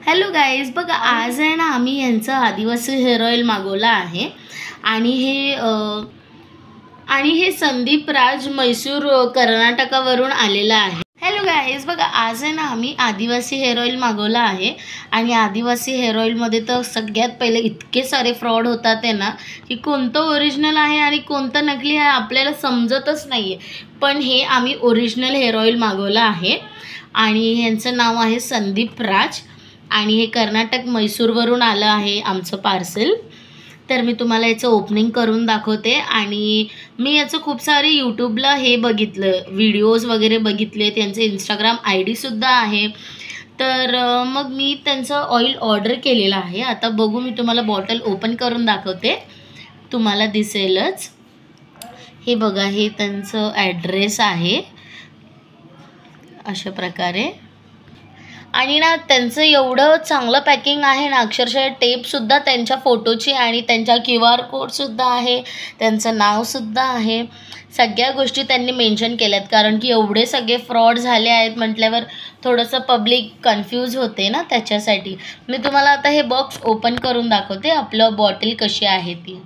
Hello guys, बघा आज आहे ना आम्ही यांचं आदिवासी हेअर ऑइल मागवलं आहे आणि हे संदीप राज मैसूर कर्नाटकावरून आलेलं आहे. हॅलो गाईज, बघा आज आहे ना आम्ही आदिवासी हेअर ऑइल मागवलं आहे आणि आदिवासी हेअर ऑइलमध्ये तर सगळ्यात पहिले इतके सारे फ्रॉड होतात आहे ना की कोणतं ओरिजिनल आहे आणि कोणतं नकली आहे आपल्याला समजतच नाही आहे. पण हे आम्ही ओरिजिनल हेअर ऑइल मागवलं आहे आणि ह्यांचं नाव आहे संदीप राज आणि हे कर्नाटक मैसूरवरून आलं आहे आमचं पार्सल. तर मी तुम्हाला याचं ओपनिंग करून दाखवते आणि मी याचं खूप सारे यूट्यूबला हे बघितलं, व्हिडिओज वगैरे बघितले, त्यांचं इंस्टाग्राम ID सुद्धा आहे. तर मग मी त्यांचं ऑइल ऑर्डर केलेलं आहे. आता बघू, मी तुम्हाला बॉटल ओपन करून दाखवते, तुम्हाला दिसेलच. हे बघा, हे त्यांचं ॲड्रेस आहे अशा प्रकारे. आणि ना त्यांचं एवढं चांगलं पॅकिंग आहे ना, अक्षरशः टेपसुद्धा त्यांच्या फोटोची आणि त्यांच्या QR कोडसुद्धा आहे, त्यांचं नावसुद्धा आहे. सगळ्या गोष्टी त्यांनी मेन्शन केल्यात, कारण की एवढे सगळे फ्रॉड झाले आहेत म्हटल्यावर थोडंसं पब्लिक कन्फ्यूज होते ना, त्याच्यासाठी. मी तुम्हाला आता हे बॉक्स ओपन करून दाखवते, आपलं बॉटल कशी आहे ती.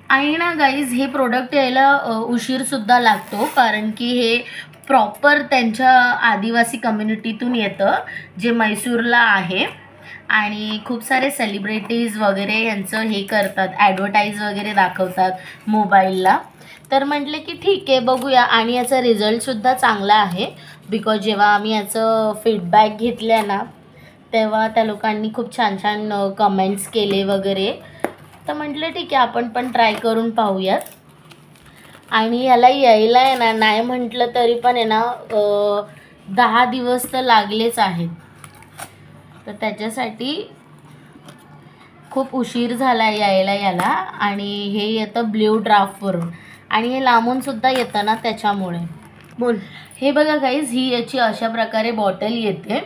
आणि ना गाईज, हे प्रोडक्ट यायला उशीरसुद्धा लागतो, कारण की हे प्रॉपर त्यांच्या आदिवासी कम्युनिटीतून येतं, जे मैसूरला आहे. आणि खूप सारे सेलिब्रिटीज वगैरे यांचं हे करतात, ॲडव्हर्टाईज वगैरे दाखवतात मोबाईलला. तर म्हटले की ठीक आहे, बघूया. आणि याचा रिझल्टसुद्धा चांगला आहे, बिकॉज जेव्हा आम्ही याचं फीडबॅक घेतलं ना, तेव्हा त्या लोकांनी खूप छान छान कमेंट्स केले वगैरे. तर म्हटलं ठीक आहे, आपण पण ट्राय करून पाहूयात. आणि याला यायला आहे ना, नाही म्हटलं तरी पण आहे ना 10 दिवस तर लागलेच आहेत. तर त्याच्यासाठी खूप उशीर झाला यायला याला. आणि हे येतं ब्ल्यू ड्राफ्टवरून आणि हे लांबूनसुद्धा येतं ना, त्याच्यामुळे. बोल. हे बघा गाईज, ही याची अशा प्रकारे बॉटल येते,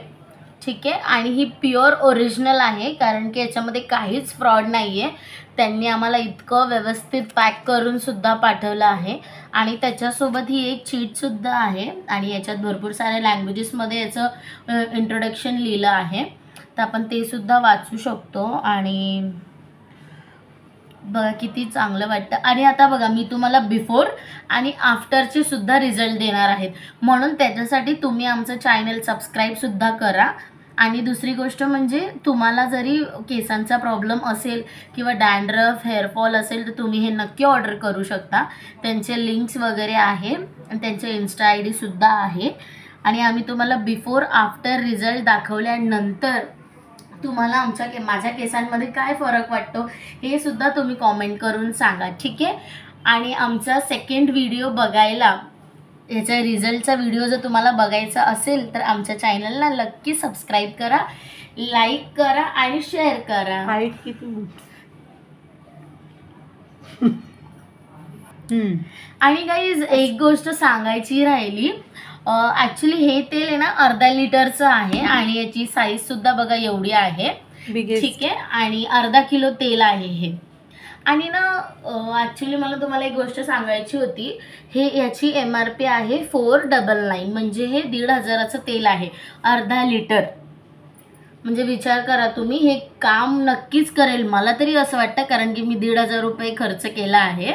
ठीक आहे. आणि ही प्युअर ओरिजिनल आहे, कारण की याच्यामध्ये काहीच फ्रॉड नाही आहे. त्यांनी आम्हाला इतकं व्यवस्थित पॅक करूनसुद्धा पाठवलं आहे. आणि त्याच्यासोबत ही एक चीटसुद्धा आहे आणि याच्यात भरपूर साऱ्या लँग्वेजेसमध्ये याचं इंट्रोडक्शन लिहिलं आहे, तर आपण ते सुद्धा वाचू शकतो. आणि बघा किती चांगलं वाटतं. आणि आता बघा, मी तुम्हाला बिफोर आणि आफ्टरचे सुद्धा रिझल्ट देणार आहेत, म्हणून त्याच्यासाठी तुम्ही आमचं चॅनल सबस्क्राईबसुद्धा करा. आणि दुसरी गोष्ट म्हणजे, तुम्हाला जरी केसांचा प्रॉब्लेम असेल किंवा डॅन्ड्रफ, हेअरफॉल असेल, तर तुम्ही हे नक्की ऑर्डर करू शकता. त्यांचे लिंक्स वगैरे आहे आणि त्यांचे Insta ID सुद्धा आहे. आणि आम्ही तुम्हाला बिफोर आफ्टर रिझल्ट दाखवल्यानंतर तुम्हाला माझ्या केसांमध्ये काय फरक वाटतो हे सुद्धा तुम्ही कॉमेंट करून सांगा, ठीक आहे. आणि आमचा सेकंड व्हिडिओ बघायला, याचा रिझल्टचा व्हिडिओ जर तुम्हाला बघायचा असेल तर आमच्या चॅनलला नक्की सबस्क्राईब करा, लाईक करा आणि शेअर करा. हाईट किती? आणि गाईज, एक गोष्ट सांगायची राहिली. ॲक्च्युली हे तेल आहे ना अर्धा लिटरचं आहे आणि याची साईजसुद्धा बघा एवढी आहे, ठीक आहे. आणि अर्धा किलो तेल आहे हे. आणि ना ॲक्च्युली मला तुम्हाला एक गोष्ट सांगायची होती. याची MRP आहे 499, म्हणजे हे 1,500चं तेल आहे, अर्धा लिटर. म्हणजे विचार करा तुम्ही, हे काम नक्कीच करेल, मला तरी असं वाटतं, कारण की मी 1,500 रुपये खर्च केला आहे.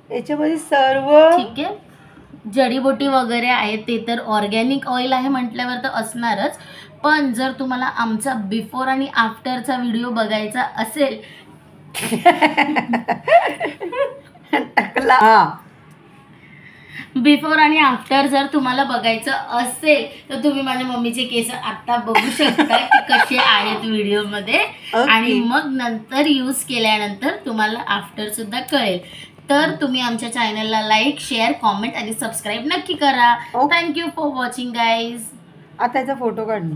याच्यामध्ये सर्व ठीक आहे, जडीबुटी वगैरे आहे, ते तर ऑर्गॅनिक ऑइल आहे म्हटल्यावर तर असणारच. पण जर तुम्हाला आमचा बिफोर आणि आफ्टरचा व्हिडिओ बघायचा असेल बिफोर आणि आफ्टर जर तुम्हाला बघायचं असेल तर तुम्ही माझ्या मम्मीचे केस आत्ता बघू शकता की कसे आहेत व्हिडिओमध्ये. आणि मग नंतर यूज केल्यानंतर तुम्हाला आफ्टरसुद्धा कळेल. तर तुम्ही आमच्या चॅनलला लाईक, शेअर, कॉमेंट आणि सबस्क्राईब नक्की करा. Thank you for watching guys. आता याचा फोटो काढ.